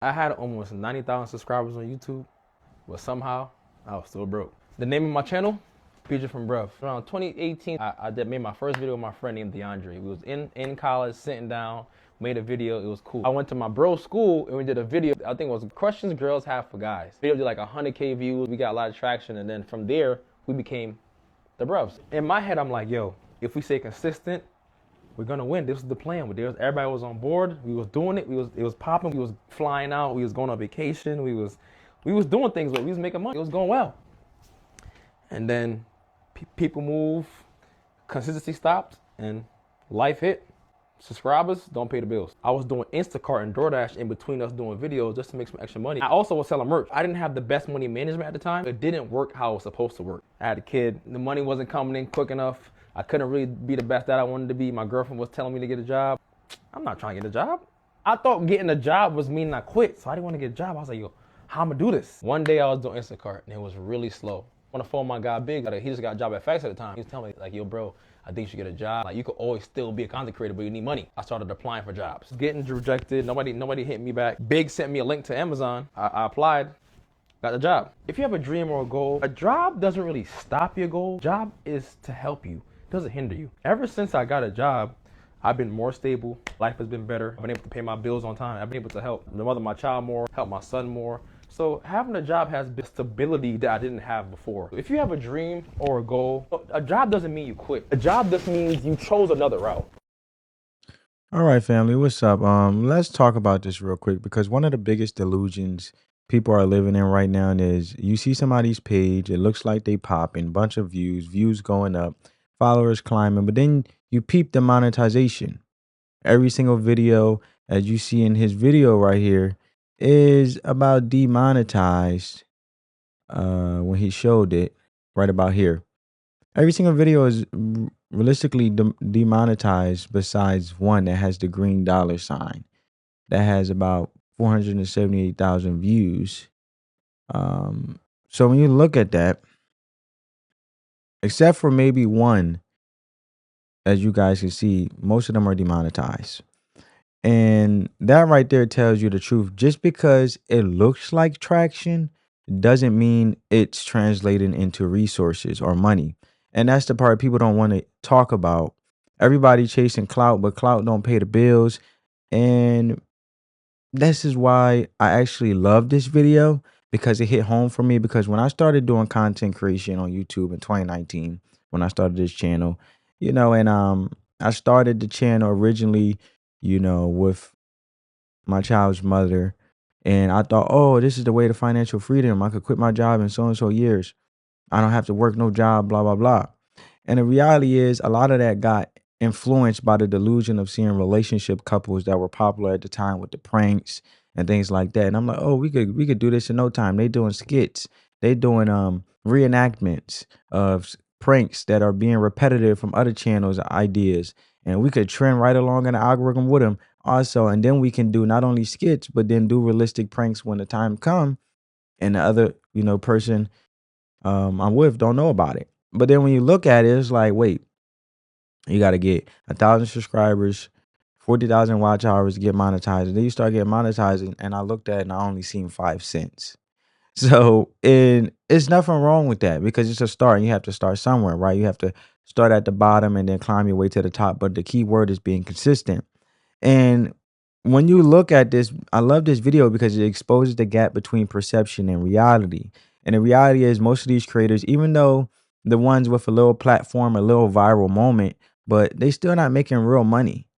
I had almost 90,000 subscribers on YouTube, but somehow I was still broke. The name of my channel, Future from Bruv. Around 2018, I made my first video with my friend named DeAndre. We was in college, sitting down, made a video. It was cool. I went to my bro's school and we did a video. I think it was questions girls have for guys. The video did like 100K views. We got a lot of traction, and then from there, we became the Bruvs. In my head, I'm like, yo, if we stay consistent, we're gonna win. This was the plan. Everybody was on board. We was doing it. It was popping. We was flying out. We was going on vacation. We was doing things. But we was making money. It was going well. And then people move, consistency stopped, and life hit. Subscribers don't pay the bills. I was doing Instacart and DoorDash in between us doing videos just to make some extra money. I also was selling merch. I didn't have the best money management at the time. It didn't work how it was supposed to work. I had a kid. The money wasn't coming in quick enough. I couldn't really be the best that I wanted to be. My girlfriend was telling me to get a job. I'm not trying to get a job. I thought getting a job was meaning I quit, so I didn't want to get a job. I was like, yo, how am I gonna do this? One day I was doing Instacart and it was really slow. On the phone, my guy Big, he just got a job at Facts at the time. He was telling me like, yo, bro, I think you should get a job. Like, you could always still be a content creator, but you need money. I started applying for jobs. Getting rejected, nobody hit me back. Big sent me a link to Amazon. I applied. Got the job. If you have a dream or a goal, a job doesn't really stop your goal. Job is to help you. It doesn't hinder you. Ever since I got a job, I've been more stable. Life has been better. I've been able to pay my bills on time. I've been able to help the mother of my child more, help my son more. So having a job has been stability that I didn't have before. If you have a dream or a goal, a job doesn't mean you quit. A job just means you chose another route. All right, family, what's up? Let's talk about this real quick because one of the biggest delusions people are living in right now is you see somebody's page, it looks like they popping, bunch of views going up, followers climbing, but then you peep the monetization. Every single video, as you see in his video right here, is about demonetized. When he showed it right about here. Every single video is realistically demonetized besides one that has the green dollar sign that has about 478,000 views. So when you look at that, except for maybe one, as you guys can see, most of them are demonetized. And that right there tells you the truth. Just because it looks like traction doesn't mean it's translating into resources or money. And that's the part people don't want to talk about. Everybody chasing clout, but clout don't pay the bills. And this is why I actually love this video, because it hit home for me. Because when I started doing content creation on YouTube in 2019, when I started this channel, and I started the channel originally, with my child's mother. And I thought, oh, this is the way to financial freedom. I could quit my job in so and so years. I don't have to work no job, blah, blah, blah. And the reality is a lot of that got influenced by the delusion of seeing relationship couples that were popular at the time with the pranks and things like that. And I'm like, oh, we could do this in no time. They doing skits. They doing reenactments of pranks that are being repetitive from other channels, ideas. And we could trend right along in the algorithm with them also. And then we can do not only skits, but then do realistic pranks when the time come and the other, person I'm with don't know about it. But then when you look at it, it's like, wait, you got to get 1,000 subscribers, 40,000 watch hours to get monetized. And then you start getting monetized. And I looked at it and I only seen 5 cents. So, and it's nothing wrong with that because it's a start and you have to start somewhere, right? You have to start at the bottom and then climb your way to the top. But the key word is being consistent. And when you look at this, I love this video because it exposes the gap between perception and reality. And the reality is most of these creators, even though the ones with a little platform, a little viral moment, but they still not making real money.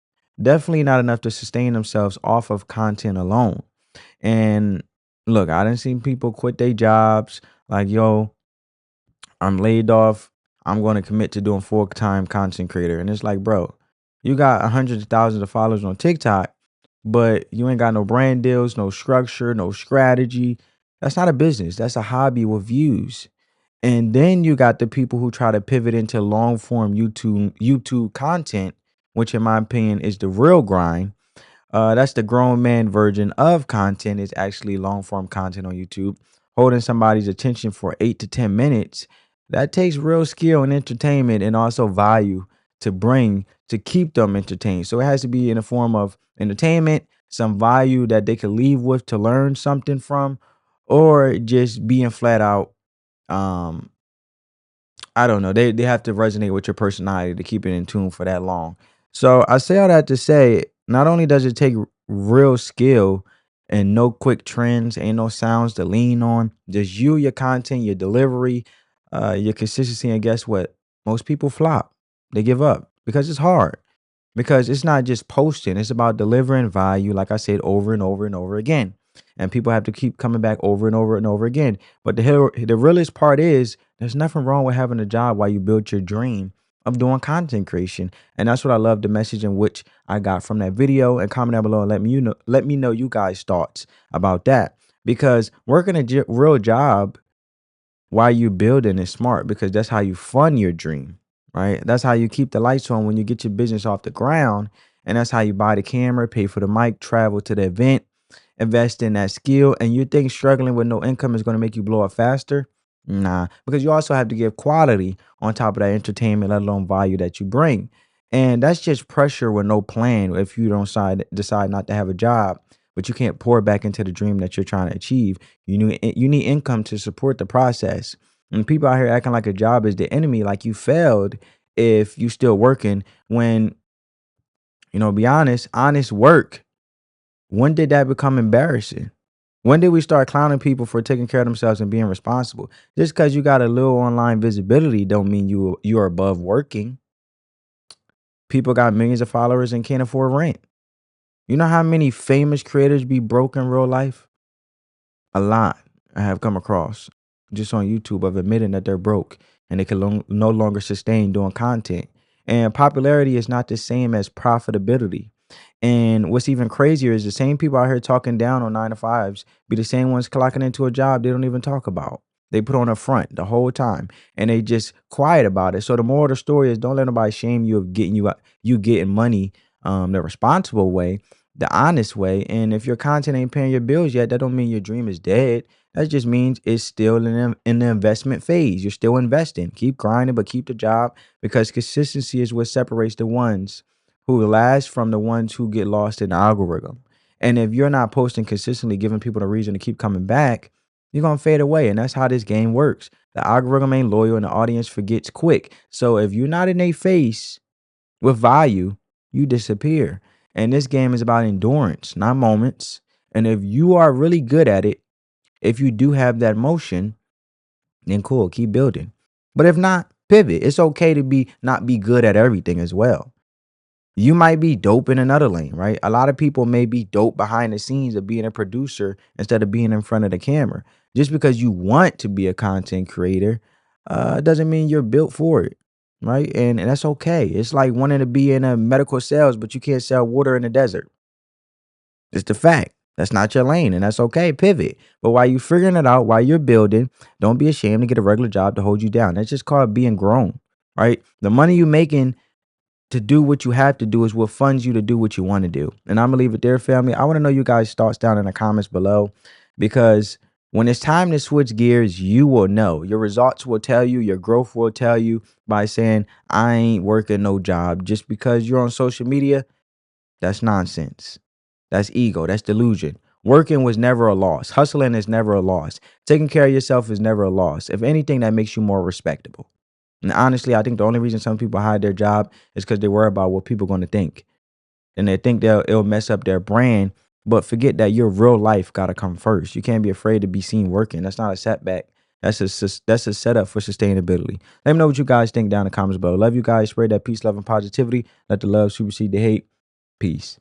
Definitely not enough to sustain themselves off of content alone. And look, I done seen people quit their jobs like, yo, I'm laid off. I'm going to commit to doing full-time content creator. And it's like, bro, you got hundreds of thousands of followers on TikTok, but you ain't got no brand deals, no structure, no strategy. That's not a business. That's a hobby with views. And then you got the people who try to pivot into long form YouTube content, which in my opinion is the real grind. That's the grown man version of content, is actually long form content on YouTube. Holding somebody's attention for 8 to 10 minutes. That takes real skill and entertainment and also value to bring to keep them entertained. So it has to be in the form of entertainment, some value that they could leave with to learn something from, or just being flat out um I don't know. They have to resonate with your personality to keep it in tune for that long. So I say all that to say, not only does it take real skill and no quick trends, ain't no sounds to lean on, just you, your content, your delivery, your consistency, and guess what? Most people flop. They give up because it's hard. Because it's not just posting, it's about delivering value, like I said, over and over and over again. And people have to keep coming back over and over and over again. But the realest part is there's nothing wrong with having a job while you build your dream of doing content creation. And that's what I love, the message in which I got from that video. And comment down below and let me know you guys' thoughts about that. Because working a real job while you building is smart, because that's how you fund your dream, right? That's how you keep the lights on when you get your business off the ground. And that's how you buy the camera, pay for the mic, travel to the event, invest in that skill. And you think struggling with no income is going to make you blow up faster? Nah, because you also have to give quality on top of that entertainment, let alone value that you bring. And that's just pressure with no plan if you don't decide not to have a job, but you can't pour back into the dream that you're trying to achieve. You need income to support the process. And people out here acting like a job is the enemy, like you failed if you still working when, be honest work. When did that become embarrassing? When did we start clowning people for taking care of themselves and being responsible? Just because you got a little online visibility don't mean you are above working. People got millions of followers and can't afford rent. You know how many famous creators be broke in real life? A lot I have come across just on YouTube of admitting that they're broke and they can no longer sustain doing content. And popularity is not the same as profitability. And what's even crazier is the same people out here talking down on 9 to 5s be the same ones clocking into a job they don't even talk about. They put on a front the whole time and they just quiet about it. So the moral of the story is, don't let nobody shame you of you getting money the responsible way, the honest way. And if your content ain't paying your bills yet, that don't mean your dream is dead. That just means it's still in the investment phase. You're still investing. Keep grinding, but keep the job, because consistency is what separates the ones who last from the ones who get lost in the algorithm. And if you're not posting consistently, giving people a reason to keep coming back, you're going to fade away. And that's how this game works. The algorithm ain't loyal and the audience forgets quick. So if you're not in their face with value, you disappear. And this game is about endurance, not moments. And if you are really good at it, if you do have that motion, then cool, keep building. But if not, pivot. It's okay to not be good at everything as well. You might be dope in another lane, right? A lot of people may be dope behind the scenes of being a producer instead of being in front of the camera. Just because you want to be a content creator doesn't mean you're built for it, right? And that's okay. It's like wanting to be in a medical sales, but you can't sell water in the desert. It's the fact. That's not your lane, and that's okay. Pivot. But while you're figuring it out, while you're building, don't be ashamed to get a regular job to hold you down. That's just called being grown, right? The money you're making to do what you have to do is what funds you to do what you want to do. And I'm gonna leave it there, family. I want to know you guys' thoughts down in the comments below, because when it's time to switch gears, you will know. Your results will tell you, your growth will tell you by saying, I ain't working no job. Just because you're on social media, that's nonsense. That's ego. That's delusion. Working was never a loss. Hustling is never a loss. Taking care of yourself is never a loss. If anything, that makes you more respectable. And honestly, I think the only reason some people hide their job is because they worry about what people are going to think. And they think it'll mess up their brand. But forget that your real life got to come first. You can't be afraid to be seen working. That's not a setback. That's a setup for sustainability. Let me know what you guys think down in the comments below. Love you guys. Spread that peace, love, and positivity. Let the love supersede the hate. Peace.